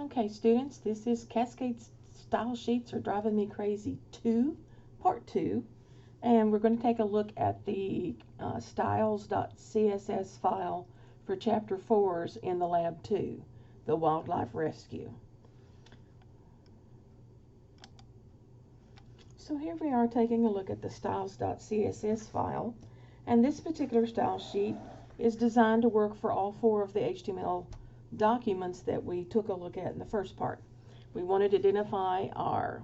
Okay, students, this is Cascade Style Sheets Are Driving Me Crazy 2, Part 2, and we're going to take a look at the styles.css file for Chapter 4's in the Lab 2, the Wildlife Rescue. So here we are taking a look at the styles.css file, and this particular style sheet is designed to work for all 4 of the HTML documents that we took a look at in the first part. We wanted to identify our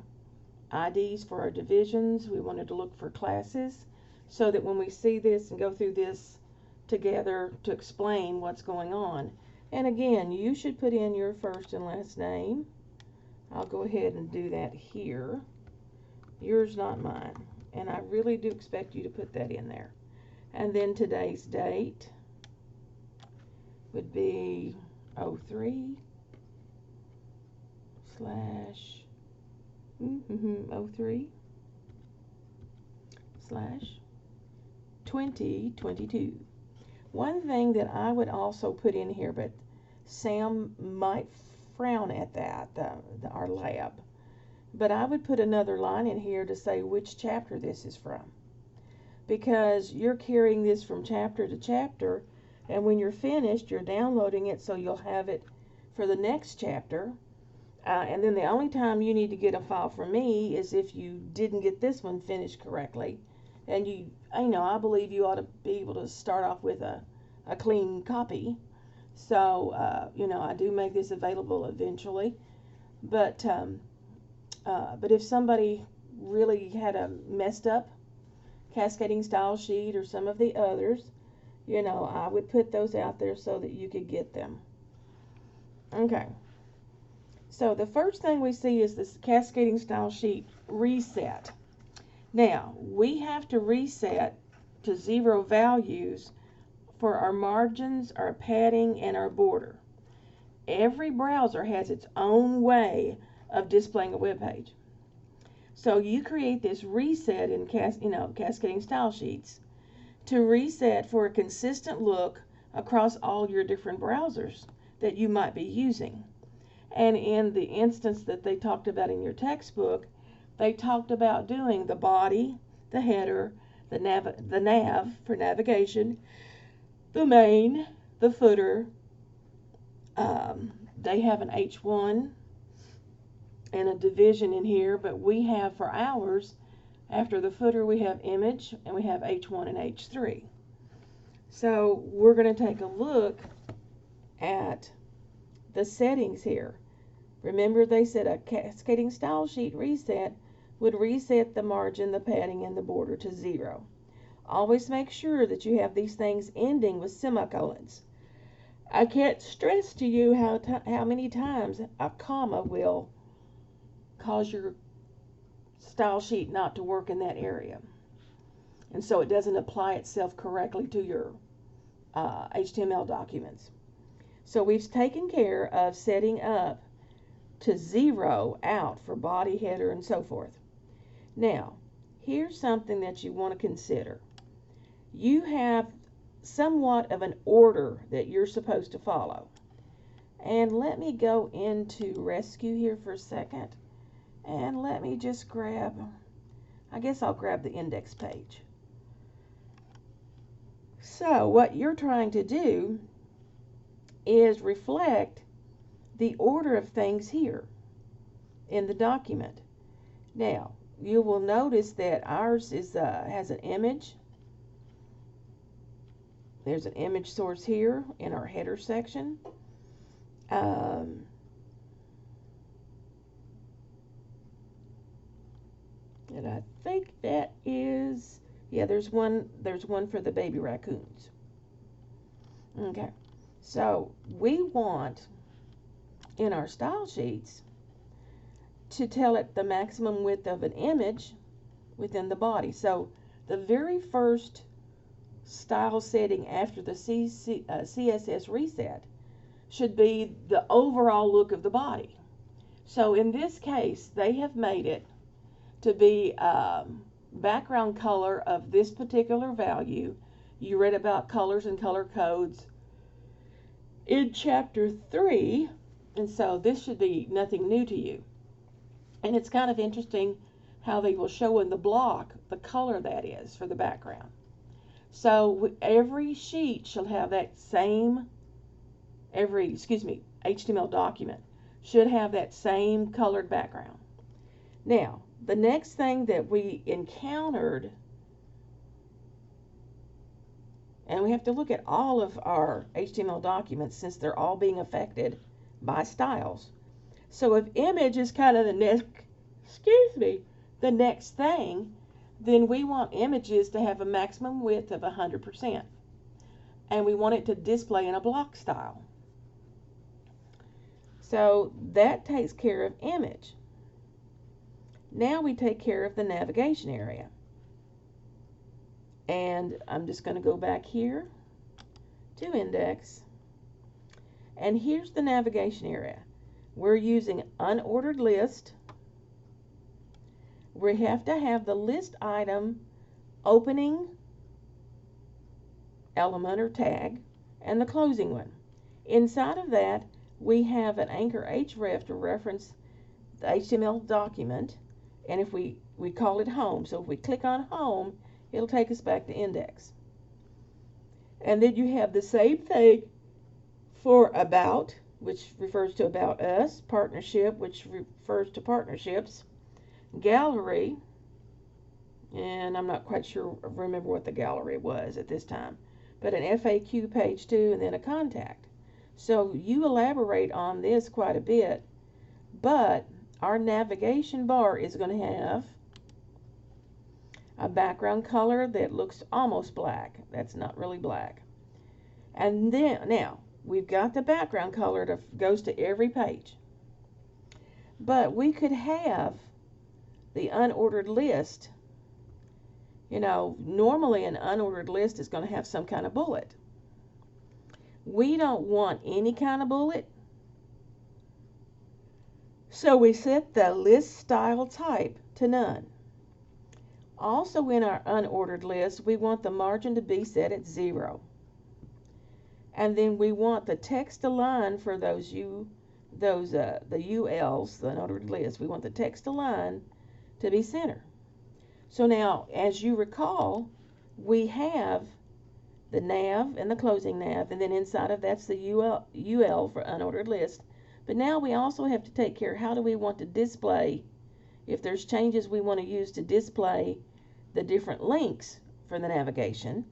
IDs for our divisions. We wanted to look for classes so that when we see this and go through this together to explain what's going on. And again, you should put in your first and last name. I'll go ahead and do that here. Yours, not mine. And I really do expect you to put that in there. And then today's date would be 03 slash 03 slash 2022. One thing that I would also put in here, but Sam might frown at that, our lab, but I would put another line in here to say which chapter this is from, because you're carrying this from chapter to chapter, and when you're finished, you're downloading it so you'll have it for the next chapter. And then the only time you need to get a file from me is if you didn't get this one finished correctly. And I believe you ought to be able to start off with a clean copy. So, I do make this available eventually. But if somebody really had a messed up cascading style sheet or some of the others, I would put those out there so that you could get them. Okay. So the first thing we see is this cascading style sheet reset. Now, we have to reset to 0 values for our margins, our padding, and our border. Every browser has its own way of displaying a web page. So you create this reset in cascading style sheets to reset for a consistent look across all your different browsers that you might be using. And in the instance that they talked about in your textbook, they talked about doing the body, the header, the nav for navigation, the main, the footer. They have an H1 and a division in here, but we have for ours, after the footer, we have image, and we have H1 and H3. So we're going to take a look at the settings here. Remember, they said a cascading style sheet reset would reset the margin, the padding, and the border to 0. Always make sure that you have these things ending with semicolons. I can't stress to you how many times a comma will cause your style sheet not to work in that area, and so it doesn't apply itself correctly to your HTML documents. So we've taken care of setting up to 0 out for body, header, and so forth. Now, here's something that you want to consider. You have somewhat of an order that you're supposed to follow. And let me go into Rescue here for a second. And let me just I guess I'll grab the index page. So what you're trying to do is reflect the order of things here in the document. Now, you will notice that ours has an image. There's an image source here in our header section. And I think that is, yeah, there's one for the baby raccoons. Okay, so we want in our style sheets to tell it the maximum width of an image within the body. So the very first style setting after the CSS reset should be the overall look of the body. So in this case, they have made it to be background color of this particular value. You read about colors and color codes in Chapter 3, And so this should be nothing new to you. And it's kind of interesting how they will show in the block the color that is for the background. So every sheet shall have that same, HTML document should have that same colored background. Now, the next thing that we encountered, and we have to look at all of our HTML documents since they're all being affected by styles. So if image is kind of the next thing, then we want images to have a maximum width of 100%. And we want it to display in a block style. So that takes care of image. Now we take care of the navigation area. And I'm just going to go back here to index. And here's the navigation area. We're using unordered list. We have to have the list item opening element or tag and the closing one. Inside of that, we have an anchor href to reference the HTML document, and if we call it home. So if we click on home, it'll take us back to index. And then you have the same thing for about, which refers to about us, partnership, which refers to partnerships, gallery, and I'm not quite sure, remember what the gallery was at this time, but an FAQ page too, and then a contact. So you elaborate on this quite a bit, but our navigation bar is going to have a background color that looks almost black. That's not really black. And then, now, we've got the background color that goes to every page. But we could have the unordered list. You know, normally an unordered list is going to have some kind of bullet. We don't want any kind of bullet. So we set the list style type to none. Also in our unordered list, we want the margin to be set at 0. And then we want the text align for the ULs, the unordered list. We want the text align to be center. So now, as you recall, we have the nav and the closing nav, and then inside of that's the UL for unordered list. But now we also have to take care of how do we want to display, if there's changes we want to use to display the different links for the navigation.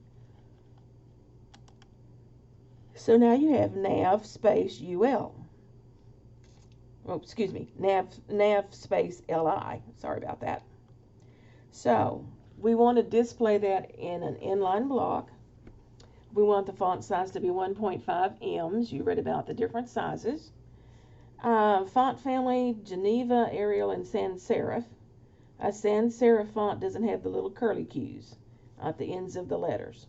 So now you have nav space UL. Oh, excuse me, nav space LI. Sorry about that. So we want to display that in an inline block. We want the font size to be 1.5 M's. You read about the different sizes. Font family, Geneva, Arial, and sans serif. A sans serif font doesn't have the little curly cues at the ends of the letters.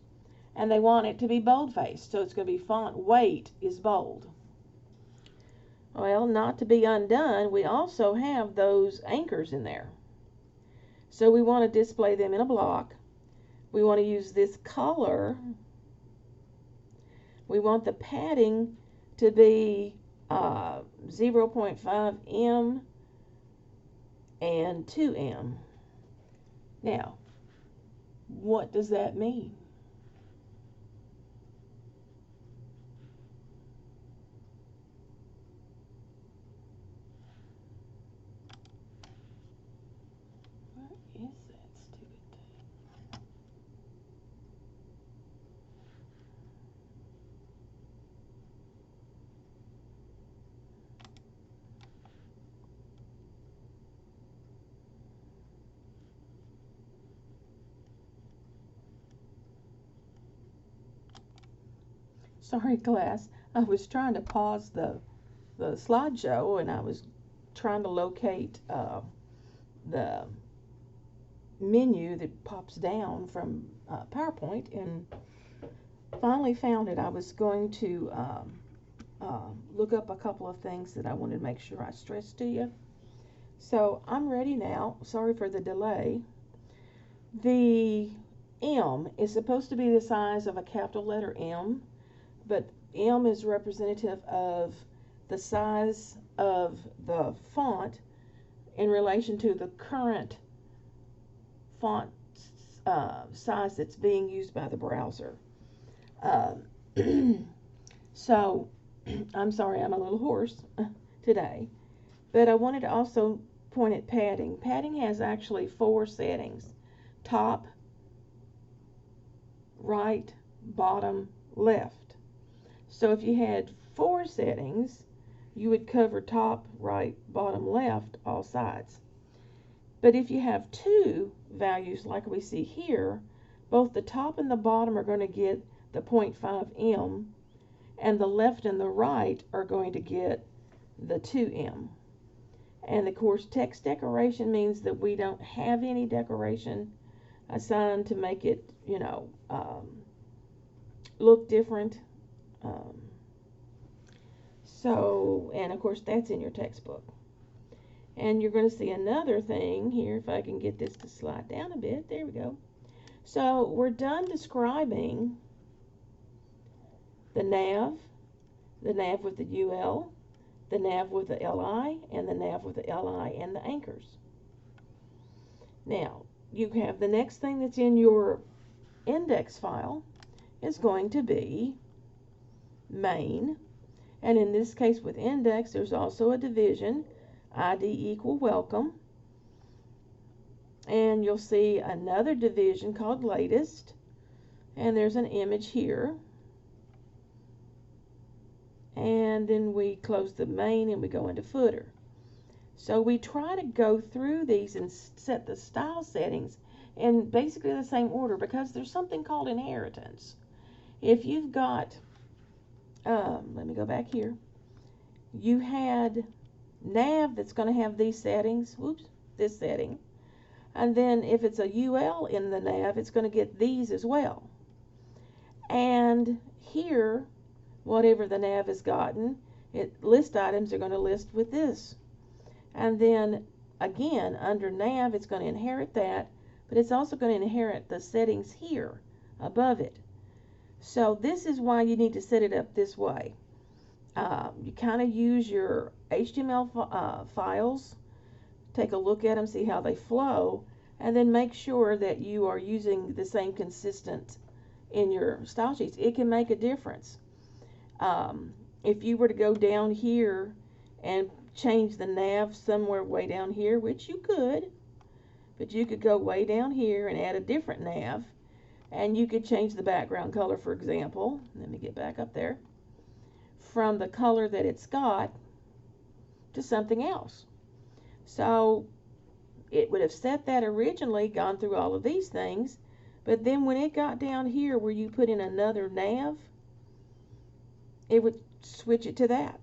And they want it to be bold-faced, so it's going to be font weight is bold. Well, not to be undone, we also have those anchors in there. So we want to display them in a block. We want to use this color. We want the padding to be 0.5 M and 2 M. Now, what does that mean? Where is that stupid thing? Sorry, class. I was trying to pause the slideshow, and I was trying to locate the menu that pops down from PowerPoint, and finally found it. I was going to look up a couple of things that I wanted to make sure I stressed to you. So I'm ready now. Sorry for the delay. The M is supposed to be the size of a capital letter M, but M is representative of the size of the font in relation to the current font size that's being used by the browser. Um, so, I'm sorry, I'm a little hoarse today, but I wanted to also point at padding. Padding has actually 4 settings: top, right, bottom, left. So if you had 4 settings, you would cover top, right, bottom, left, all sides. But if you have 2 values like we see here, both the top and the bottom are going to get the 0.5 em, and the left and the right are going to get the 2 em. And of course, text decoration means that we don't have any decoration assigned to make it, look different. And of course, that's in your textbook. And you're going to see another thing here, if I can get this to slide down a bit. There we go. So we're done describing the nav with the UL, the nav with the LI, and the nav with the LI and the anchors. Now, you have the next thing that's in your index file is going to be main. And in this case with index, there's also a division, ID equal welcome. And you'll see another division called latest. And there's an image here. And then we close the main and we go into footer. So we try to go through these and set the style settings in basically the same order, because there's something called inheritance. If you've got, let me go back here. You had nav that's going to have these settings, this setting. And then if it's a UL in the nav, it's going to get these as well. And here, whatever the nav has gotten, list items are going to list with this. And then again, under nav, it's going to inherit that, but it's also going to inherit the settings here above it. So this is why you need to set it up this way. You kind of use your HTML files, take a look at them, see how they flow, and then make sure that you are using the same consistent in your style sheets. It can make a difference. If you were to go down here and change the nav somewhere way down here, which you could, but you could go way down here and add a different nav, and you could change the background color, for example. Let me get back up there. From the color that it's got to something else. So it would have set that originally, gone through all of these things, but then when it got down here where you put in another nav, it would switch it to that.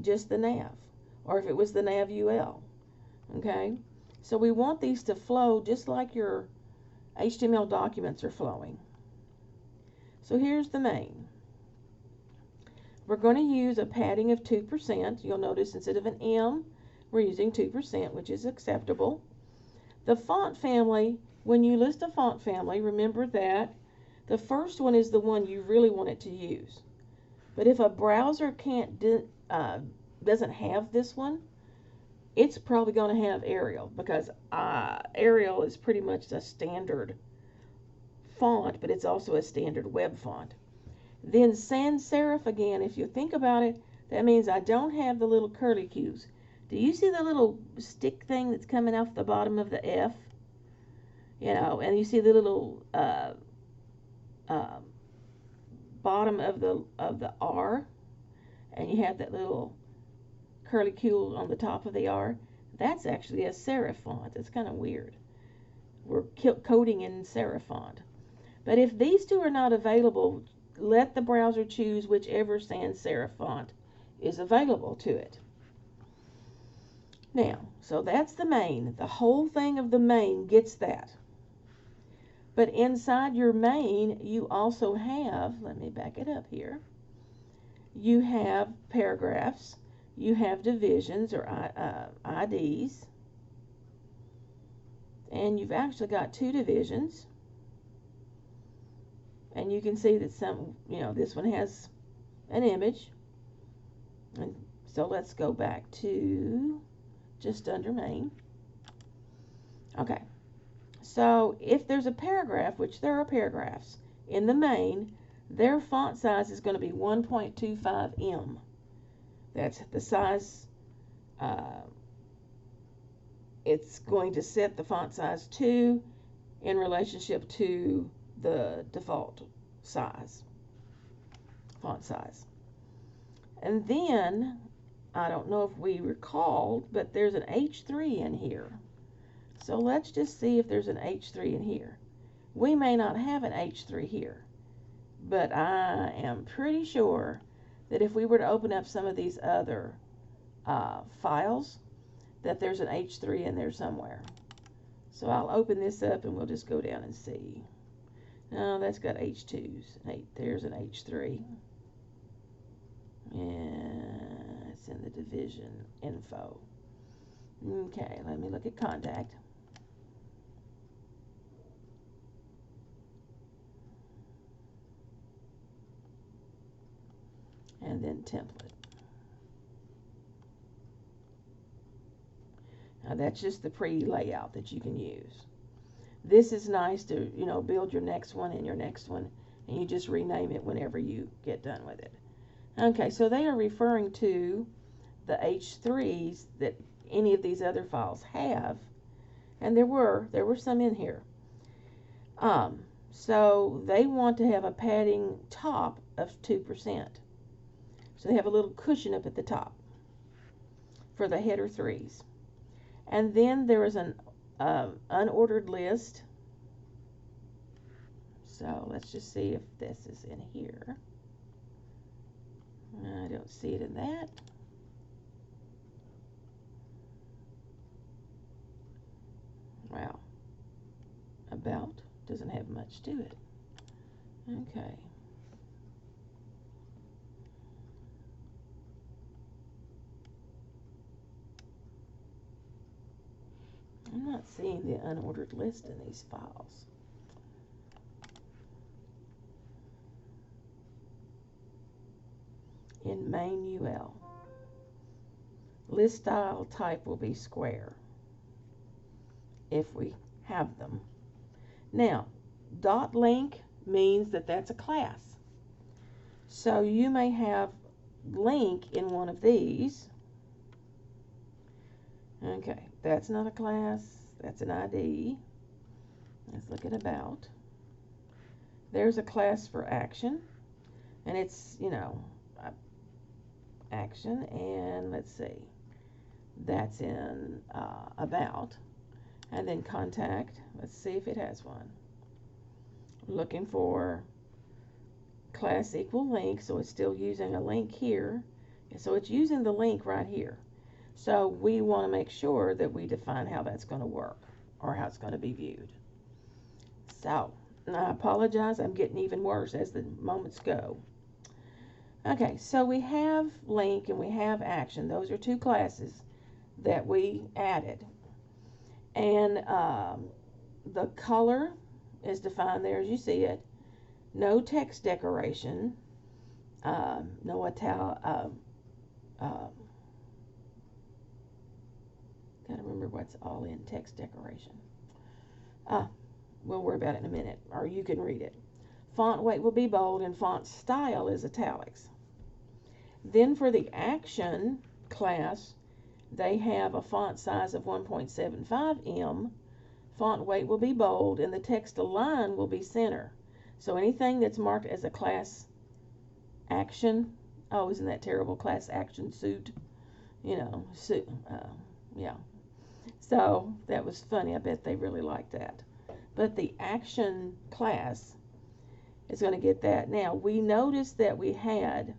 Just the nav. Or if it was the nav UL. Okay? So we want these to flow just like your HTML documents are flowing. So here's the main. We're going to use a padding of 2%. You'll notice instead of an M, we're using 2%, which is acceptable. The font family, when you list a font family, remember that the first one is the one you really want it to use. But if a browser doesn't have this one, it's probably going to have Arial, because Arial is pretty much a standard font, but it's also a standard web font. Then sans serif, again, if you think about it, that means I don't have the little curly cues. Do you see the little stick thing that's coming off the bottom of the F? And you see the little bottom of the R, and you have that little curly cue on the top of the R. That's actually a serif font. It's kind of weird. We're coding in serif font. But if these two are not available, let the browser choose whichever sans serif font is available to it. Now, so that's the main. The whole thing of the main gets that. But inside your main, you also have, let me back it up here, you have paragraphs, you have divisions or IDs, and you've actually got 2 divisions. And you can see that this one has an image, And so let's go back to just under main. Okay, so if there's a paragraph, which there are paragraphs, in the main, their font size is going to be 1.25 em. That's the size it's going to set the font size to in relationship to the default size, font size. And then, I don't know if we recalled, but there's an H3 in here. So let's just see if there's an H3 in here. We may not have an H3 here, but I am pretty sure that if we were to open up some of these other files, that there's an H3 in there somewhere. So I'll open this up and we'll just go down and see. No, that's got H2s. There's an H3. And it's in the division info. Okay, let me look at contact. And then template. Now that's just the pre-layout that you can use. This is nice to, build your next one and your next one, and you just rename it whenever you get done with it. Okay, so they are referring to the H3s that any of these other files have, and there were some in here. So they want to have a padding top of 2%. So they have a little cushion up at the top for the header 3s. And then there is an unordered list. So let's just see if this is in here. I don't see it in that. Wow. About doesn't have much to it. Okay. I'm not seeing the unordered list in these files. In main UL, list style type will be square if we have them. Now, dot link means that that's a class. So you may have link in one of these. Okay, that's not a class, that's an ID. Let's look at about. There's a class for action, and it's, action, and let's see, that's in about, and then contact. Let's see if it has one. Looking for class equal link, so it's still using a link here, and so it's using the link right here. So we want to make sure that we define how that's going to work, or how it's going to be viewed. So, I apologize, I'm getting even worse as the moments go. Okay, so we have link and we have action. Those are two classes that we added. And the color is defined there as you see it. No text decoration. No italic. Gotta remember what's all in text decoration. We'll worry about it in a minute, or you can read it. Font weight will be bold and font style is italics. Then for the action class, they have a font size of 1.75 em. Font weight will be bold and the text align will be center. So anything that's marked as a class action, oh, isn't that terrible? Class action suit, suit, yeah. So that was funny. I bet they really liked that. But the action class is going to get that. Now, we noticed that we had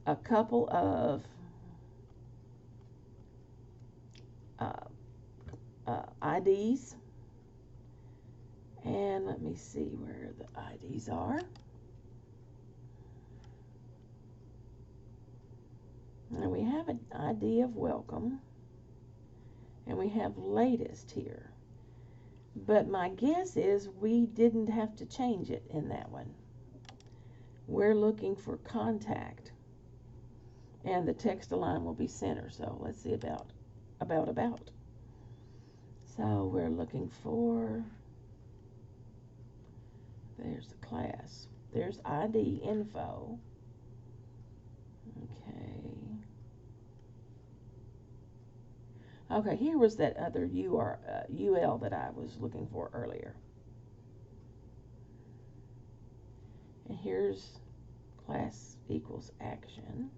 a couple of IDs. And let me see where the IDs are. Now we have an ID of welcome. And we have latest here. But my guess is we didn't have to change it in that one. We're looking for contact. and the text align will be center. So let's see about. So we're looking for, there's the class, there's ID info. Okay, here was that other UL that I was looking for earlier. And here's class equals action.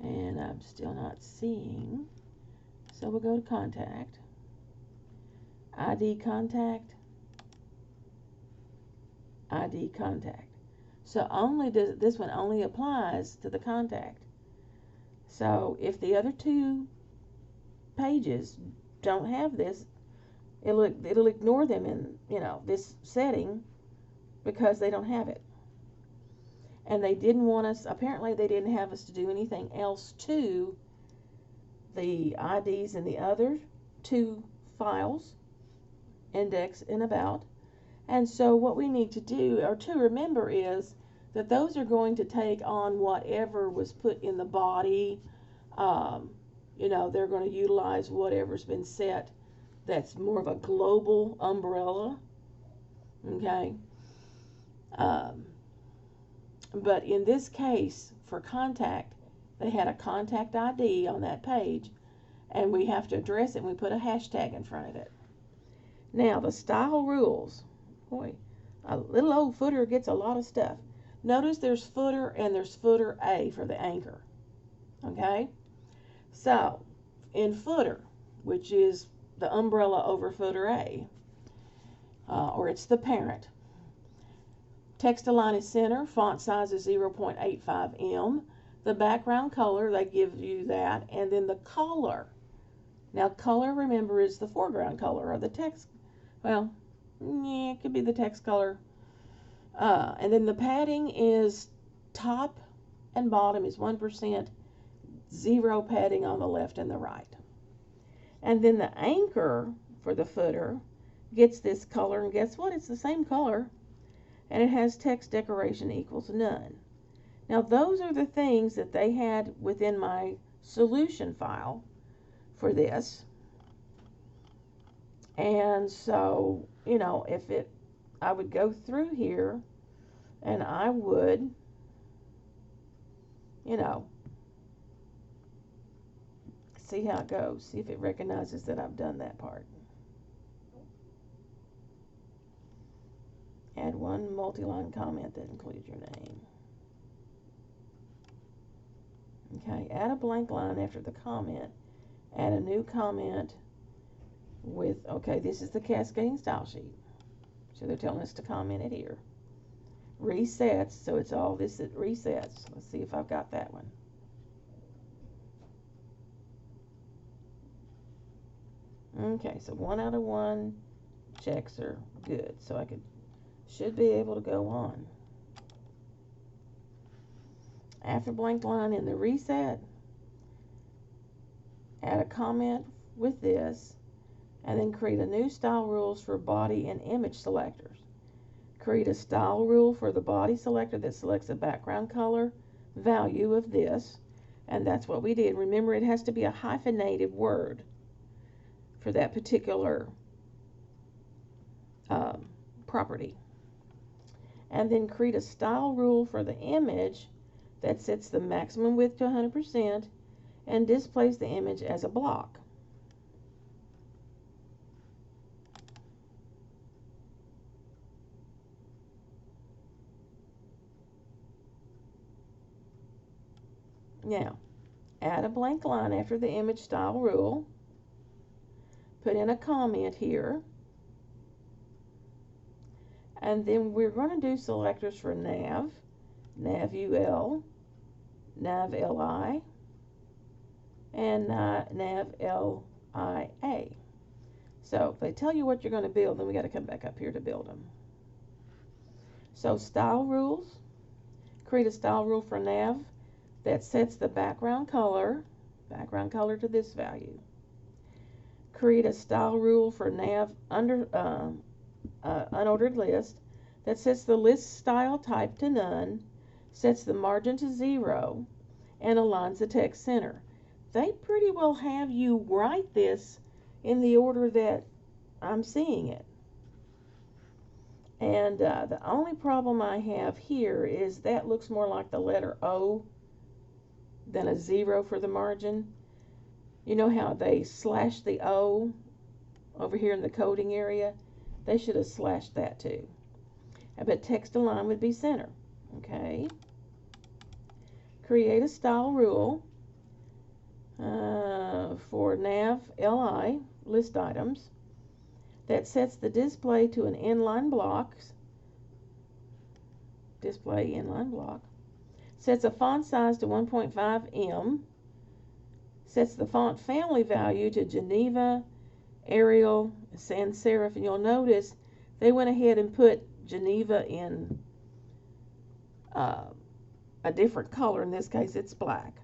And I'm still not seeing. So we'll go to contact. ID contact. ID contact. So this one only applies to the contact. So if the other two pages don't have this, it'll ignore them in this setting because they don't have it. And they didn't want us, apparently they didn't have us to do anything else to the IDs in the other two files, index and about. And so what we need to do, or to remember, is that those are going to take on whatever was put in the body. They're going to utilize whatever's been set that's more of a global umbrella. Okay. But in this case, for contact, they had a contact ID on that page, and we have to address it, and we put a hashtag in front of it. Now, the style rules. Boy, a little old footer gets a lot of stuff. Notice there's footer and there's footer A for the anchor. Okay? So, in footer, which is the umbrella over footer A, or it's the parent, text align is center, font size is 0.85 em. The background color, they give you that, and then the color. Now, color, remember, is the foreground color of the text. Well, yeah, it could be the text color. And then the padding is top and bottom is 1%, 0 padding on the left and the right. And then the anchor for the footer gets this color, and guess what? It's the same color, and it has text decoration equals none. Now, those are the things that they had within my solution file for this. And so, I would go through here and I would, see how it goes. See if it recognizes that I've done that part. Add one multi-line comment that includes your name. Okay, add a blank line after the comment. Add a new comment with, okay, this is the cascading style sheet. So they're telling us to comment it here. Resets, so it's all this that resets. Let's see if I've got that one. Okay, so 1 out of 1 checks are good. So I should be able to go on. After blank line in the reset, add a comment with this, and then create a new style rules for body and image selectors. Create a style rule for the body selector that selects a background color value of this, and that's what we did. Remember, it has to be a hyphenated word for that particular property. And then create a style rule for the image that sets the maximum width to 100% and displays the image as a block. Now, add a blank line after the image style rule. Put in a comment here. And then we're going to do selectors for nav, nav-ul, nav-li, and nav-lia. So if they tell you what you're going to build, then we got to come back up here to build them. So style rules. Create a style rule for nav that sets the background color to this value. Create a style rule for nav unordered list that sets the list style type to none, sets the margin to 0, and aligns the text center. They pretty well have you write this in the order that I'm seeing it. And the only problem I have here is that looks more like the letter O than a 0 for the margin. You know how they slash the O over here in the coding area? They should have slashed that too. But text align would be center. Okay. Create a style rule for nav li list items that sets the display to an inline block. Display inline block. Sets a font size to 1.5 em. Sets the font family value to Geneva, Arial, sans serif. And you'll notice they went ahead and put Geneva in a different color. In this case, it's black.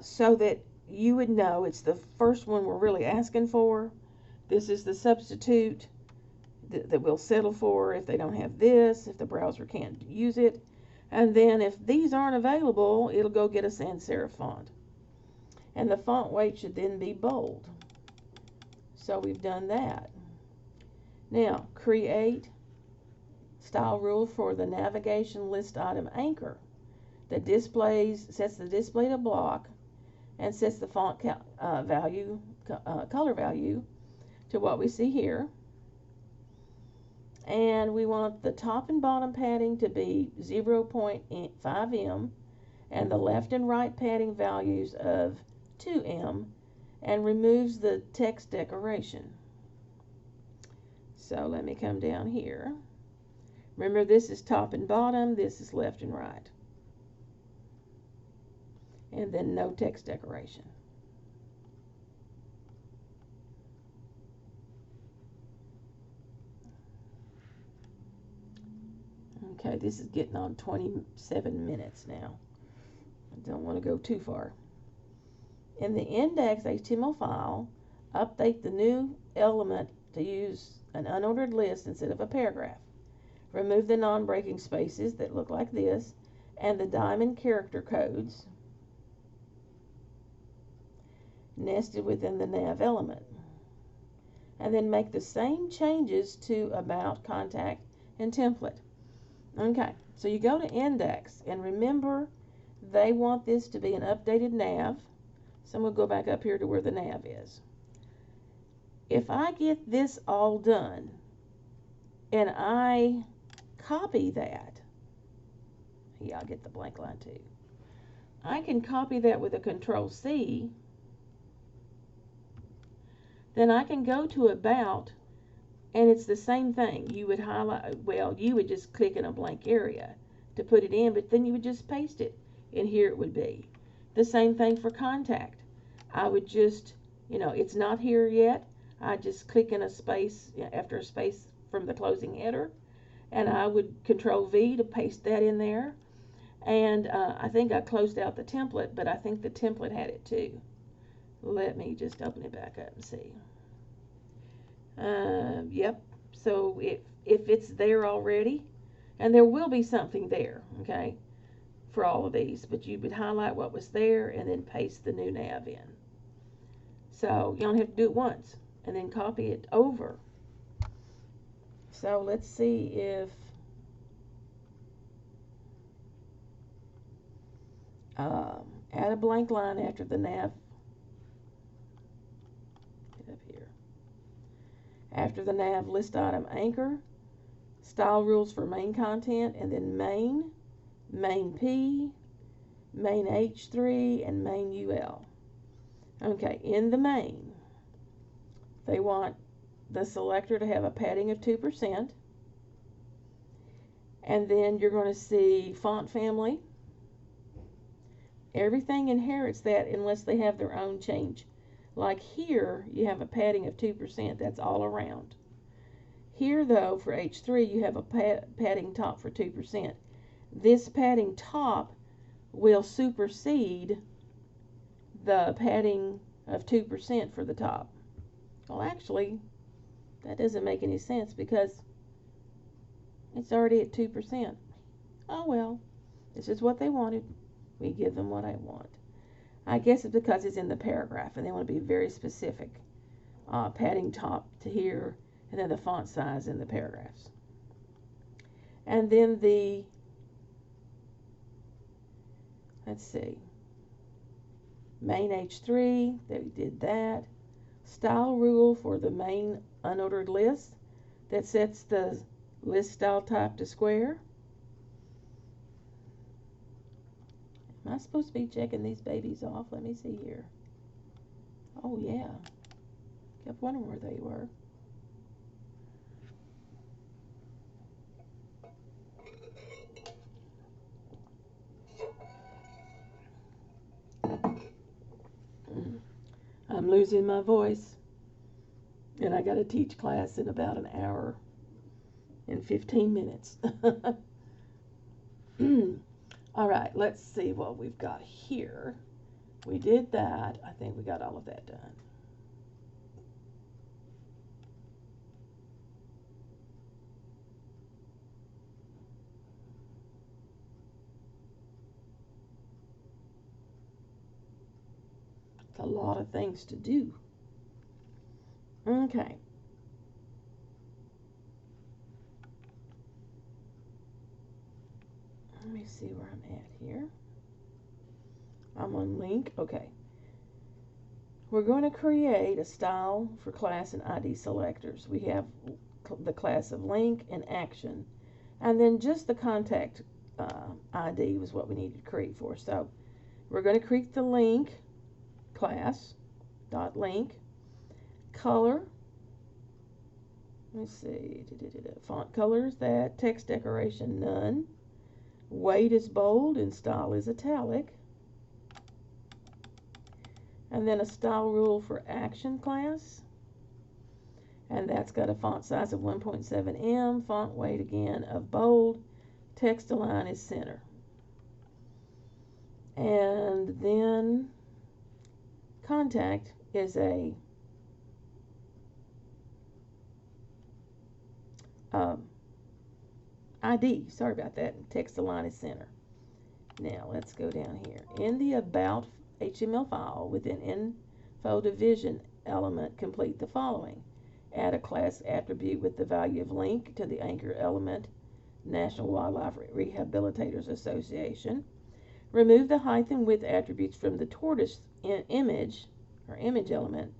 So that you would know it's the first one we're really asking for. This is the substitute that we'll settle for if they don't have this, if the browser can't use it. And then if these aren't available, it'll go get a sans serif font. And the font weight should then be bold. So we've done that. Now, create style rule for the navigation list item anchor that sets the display to block and sets the font color value to what we see here. And we want the top and bottom padding to be 0.5 em and the left and right padding values of 2 em, and removes the text decoration. So let me come down here. Remember, this is top and bottom, this is left and right. And then no text decoration. Okay, this is getting on 27 minutes now. I don't want to go too far. In the index HTML file, update the new element to use an unordered list instead of a paragraph. Remove the non-breaking spaces that look like this and the diamond character codes nested within the nav element. And then make the same changes to about, contact, and template. Okay, so you go to index, and remember they want this to be an updated nav. So I'm going to go back up here to where the nav is. If I get this all done and I copy that, yeah, I'll get the blank line too. I can copy that with a Control-C. Then I can go to About, and it's the same thing. You would highlight, well, you would just click in a blank area to put it in, but then you would just paste it, and here it would be. The same thing for Contact. I would just, it's not here yet. I just click in a space, after a space from the closing header, and I would Control-V to paste that in there. And I think I closed out the template, but I think the template had it too. Let me just open it back up and see. Yep, so if it's there already, and there will be something there, okay, for all of these, but you would highlight what was there and then paste the new nav in. So you don't have to do it once and then copy it over. So let's see if add a blank line after the nav. Get up here. After the nav list item anchor, style rules for main content, and then main P, main H3, and main UL. Okay, in the main, they want the selector to have a padding of 2%. And then you're going to see font family. Everything inherits that unless they have their own change. Like here, you have a padding of 2%. That's all around. Here, though, for H3, you have a padding top for 2%. This padding top will supersede the padding of 2% for the top. Well, actually, that doesn't make any sense because it's already at 2%. Oh well, this is what they wanted. We give them what I want. I guess it's because it's in the paragraph and they want to be very specific. Padding top to here, and then the font size in the paragraphs. And then let's see, main H3, they did that. Style rule for the main unordered list that sets the list style type to square. Am I supposed to be checking these babies off? Let me see here. Oh yeah. Kept wondering where they were. I'm losing my voice. And I got to teach class in about an hour and 15 minutes. All right, let's see what we've got here. We did that. I think we got all of that done. It's a lot of things to do. Okay. Let me see where I'm at here. I'm on link. Okay. We're going to create a style for class and ID selectors. We have the class of link and action. And then just the contact ID was what we needed to create for. So we're going to create the link class dot link color. Let's see, font colors, that text decoration none, weight is bold and style is italic, and then a style rule for action class, and that's got a font size of 1.7 em, font weight again of bold, text align is center, and then contact is a ID, sorry about that, text align is center. Now let's go down here. In the about HTML file within info division element, complete the following. Add a class attribute with the value of link to the anchor element, National Wildlife Rehabilitators Association. Remove the height and width attributes from the tortoise image element.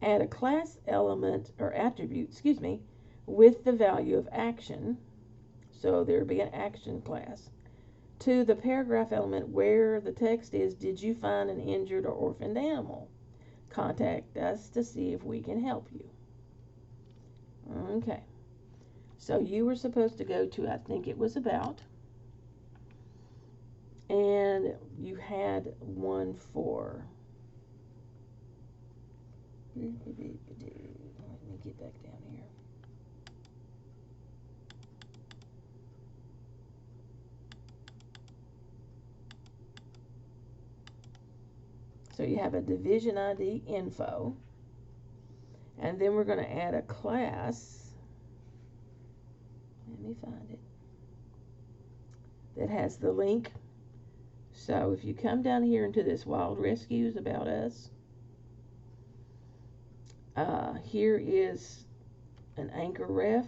Add a class element or attribute, with the value of action. So there would be an action class. To the paragraph element where the text is, did you find an injured or orphaned animal? Contact us to see if we can help you. Okay. So you were supposed to go to, I think it was about, and you had one for, let me get back down here. So you have a division ID info, and then we're going to add a class, let me find it, that has the link. So if you come down here into this Wild Rescues About Us, here is an anchor ref,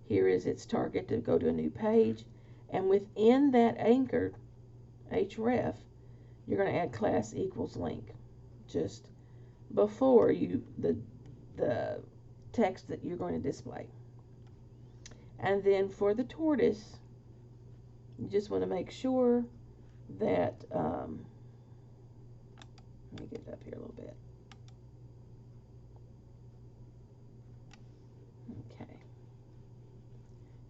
here is its target to go to a new page, and within that anchor href, you're going to add class equals link just before the text that you're going to display. And then for the tortoise, you just want to make sure that let me get it up here a little bit. Okay.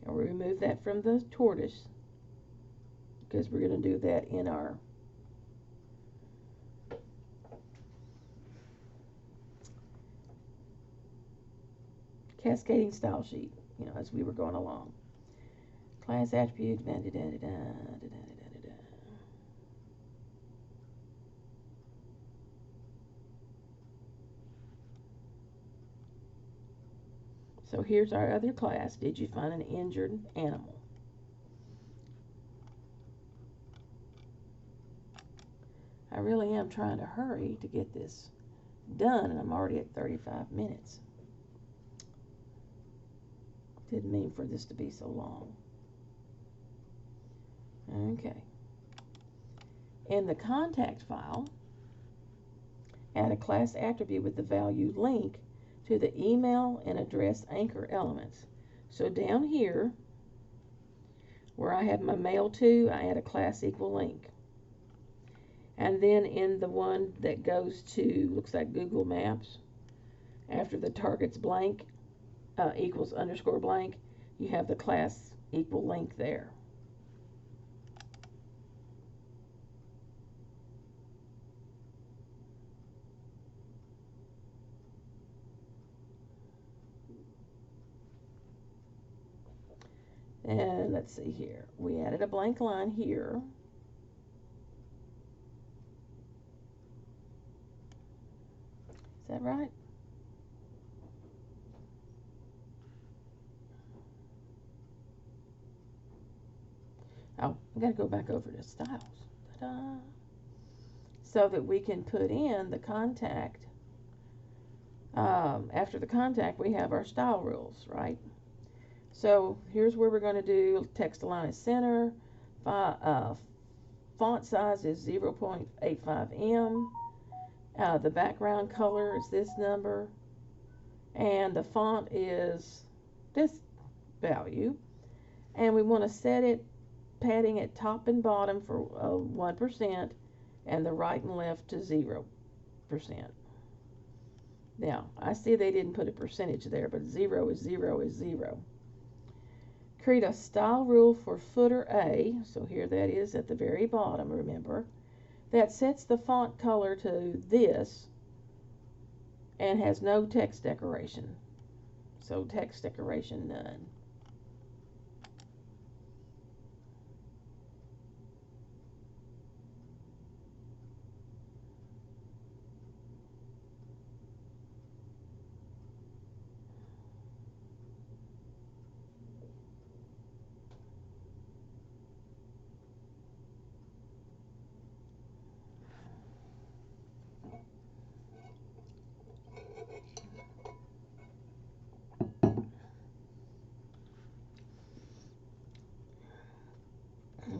And we'll remove that from the tortoise because we're going to do that in our cascading style sheet, as we were going along. Class attribute, So here's our other class. Did you find an injured animal? I really am trying to hurry to get this done, and I'm already at 35 minutes. Didn't mean for this to be so long. Okay. In the contact file, add a class attribute with the value link to the email and address anchor elements. So down here, where I have my mail to, I add a class equal link. And then in the one that goes to, looks like Google Maps, after the target's blank, equals underscore blank, you have the class equal link there. And let's see here. We added a blank line here. Is that right? Oh, I got to go back over to styles. Ta-da. So that we can put in the contact. After the contact, we have our style rules, right? So here's where we're going to do text align center. Font size is 0.85 em. The background color is this number. And the font is this value. And we want to set it padding at top and bottom for 1% and the right and left to 0%. Now, I see they didn't put a percentage there, but 0 is 0 is 0. Create a style rule for footer A, so here that is at the very bottom, remember, that sets the font color to this and has no text decoration. So text decoration none.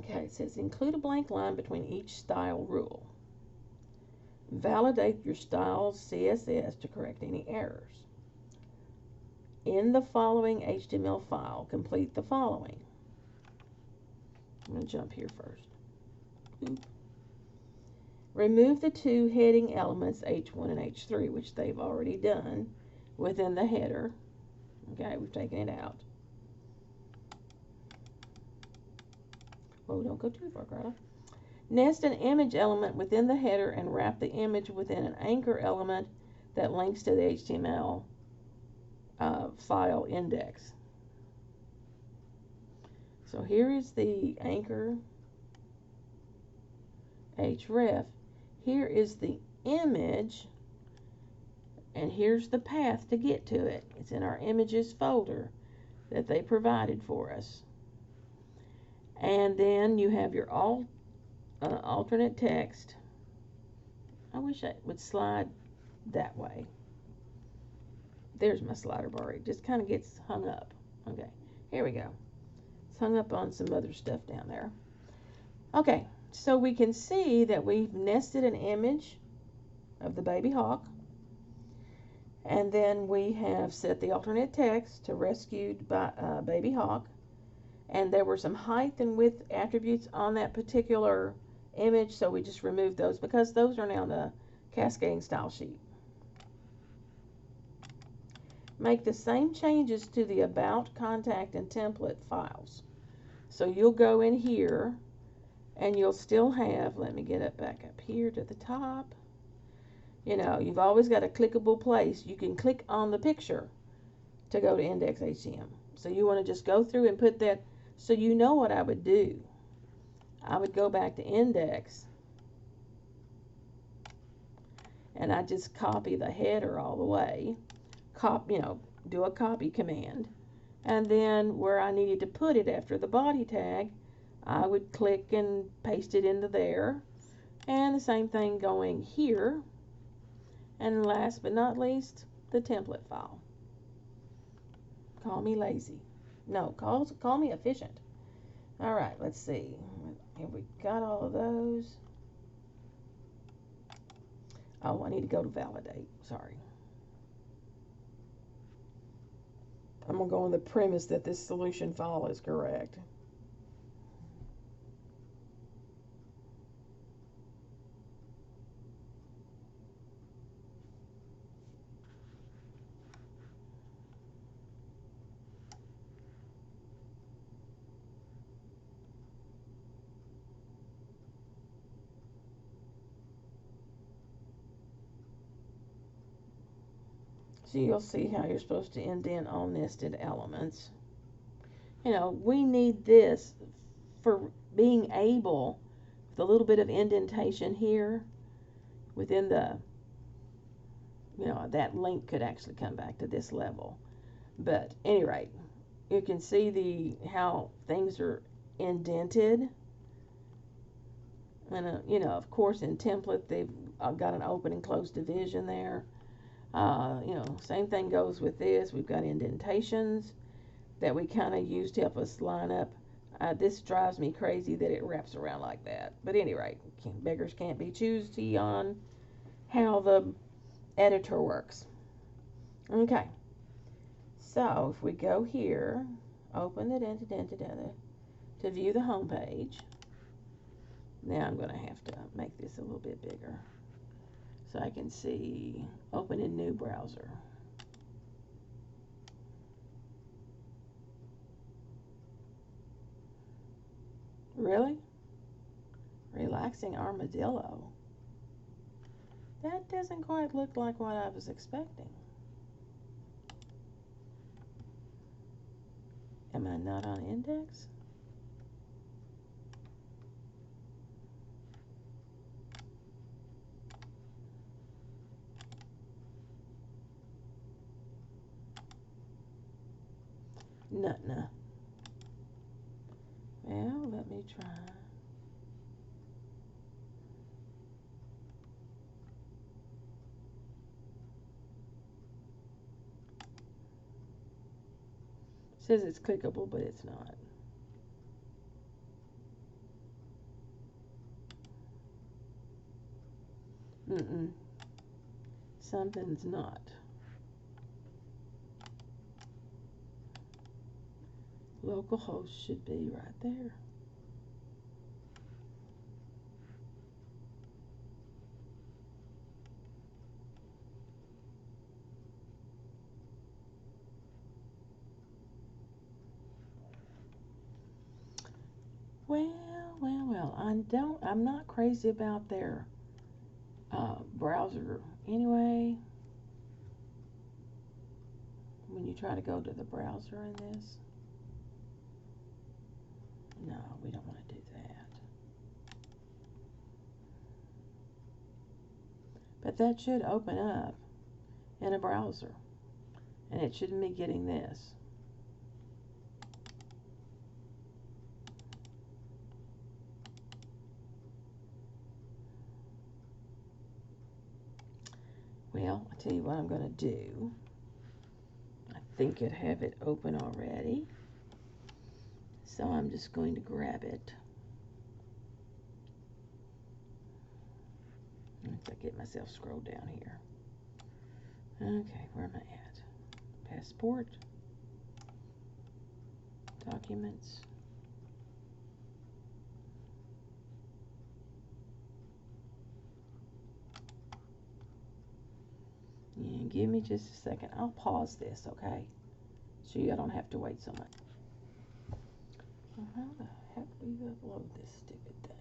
Okay, it says include a blank line between each style rule. Validate your style's CSS to correct any errors. In the following HTML file, complete the following. I'm going to jump here first. Oop. Remove the two heading elements, H1 and H3, which they've already done within the header. Okay, we've taken it out. Oh, don't go too far, Carla. Nest an image element within the header and wrap the image within an anchor element that links to the HTML file index. So here is the anchor href. Here is the image, and here's the path to get to it. It's in our images folder that they provided for us. And then you have your alternate text. I wish I would slide that way. There's my slider bar. It just kind of gets hung up. Okay, here we go. It's hung up on some other stuff down there. Okay, so we can see that we've nested an image of the baby hawk. And then we have set the alternate text to rescued by baby hawk. And there were some height and width attributes on that particular image, so we just removed those because those are now the cascading style sheet. Make the same changes to the about, contact, and template files. So you'll go in here and you'll still have, let me get it back up here to the top. You know, you've always got a clickable place. You can click on the picture to go to index.html. So you want to just go through and put that. So you know what I would do. I would go back to index and I just copy the header all the way. Do a copy command. And then where I needed to put it after the body tag, I would click and paste it into there. And the same thing going here. And last but not least, the template file. Call me lazy. No, call me efficient. All right, let's see. Have we got all of those? Oh, I need to go to validate. Sorry. I'm going to go on the premise that this solution file is correct. So you'll see how you're supposed to indent all nested elements. You know, we need this for being able, with a little bit of indentation here, within the, you know, that link could actually come back to this level. But at any rate, you can see how things are indented. And, you know, of course, in template, they've got an open and closed division there. You know, same thing goes with this. We've got indentations that we kind of use to help us line up. This drives me crazy that it wraps around like that. But at any rate, beggars can't be choosy on how the editor works. Okay, so if we go here, open it to view the home page. Now I'm going to have to make this a little bit bigger so I can see open in new browser. Really? Relaxing armadillo. That doesn't quite look like what I was expecting. Am I not on index? Nuh-nuh. Well, let me try. It says it's clickable, but it's not. Something's not. Localhost should be right there. Well, I'm not crazy about their browser anyway. When you try to go to the browser in this, no, we don't want to do that. But that should open up in a browser, and it shouldn't be getting this. Well, I'll tell you what I'm going to do. I think I have it open already. So I'm just going to grab it. Once I get myself scrolled down here. Okay, where am I at? Passport. Documents. And give me just a second. I'll pause this, okay? So you don't have to wait so much. Well, how the heck do you upload this stupid thing?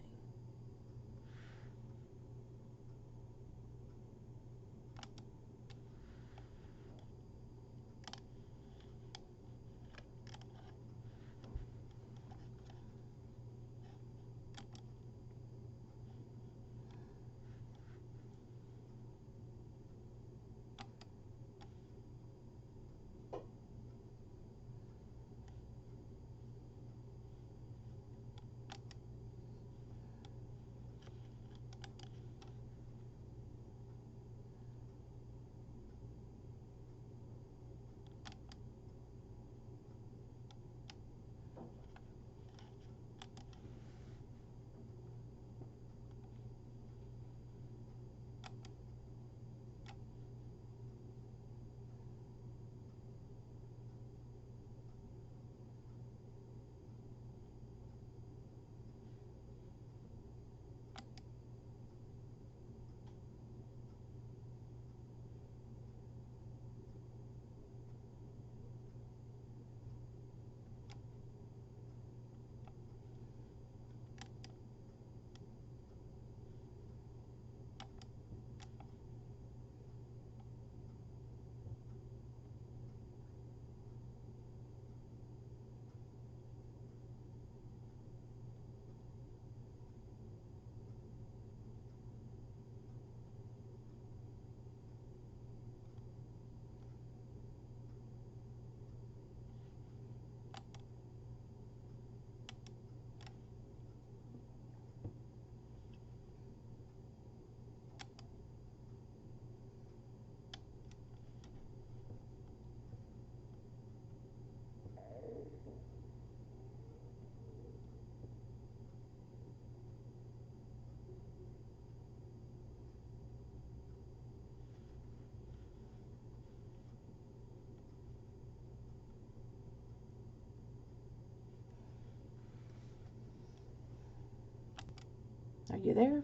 Are you there?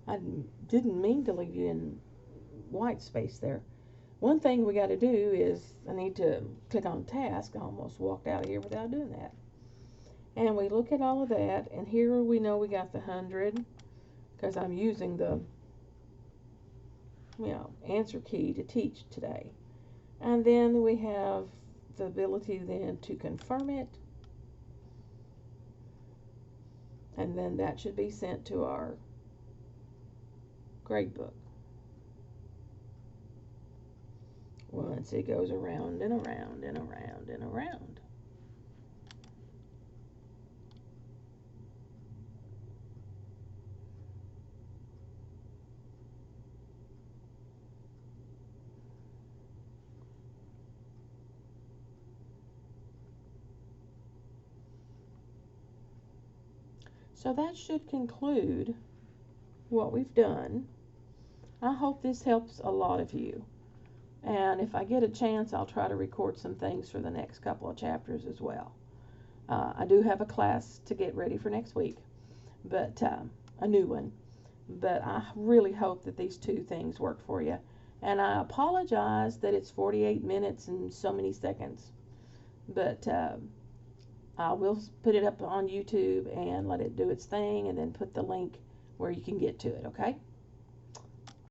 I didn't mean to leave you in white space there. One thing we got to do is I need to click on task. I almost walked out of here without doing that. And we look at all of that, and here we know we got the 100 because I'm using the answer key to teach today. And then we have the ability then to confirm it, and then that should be sent to our gradebook once it goes around and around and around and around. So that should conclude what we've done. I hope this helps a lot of you. And if I get a chance, I'll try to record some things for the next couple of chapters as well. I do have a class to get ready for next week, but a new one. But I really hope that these two things work for you. And I apologize that it's 48 minutes and so many seconds. But I will put it up on YouTube and let it do its thing, and then put the link where you can get to it, okay?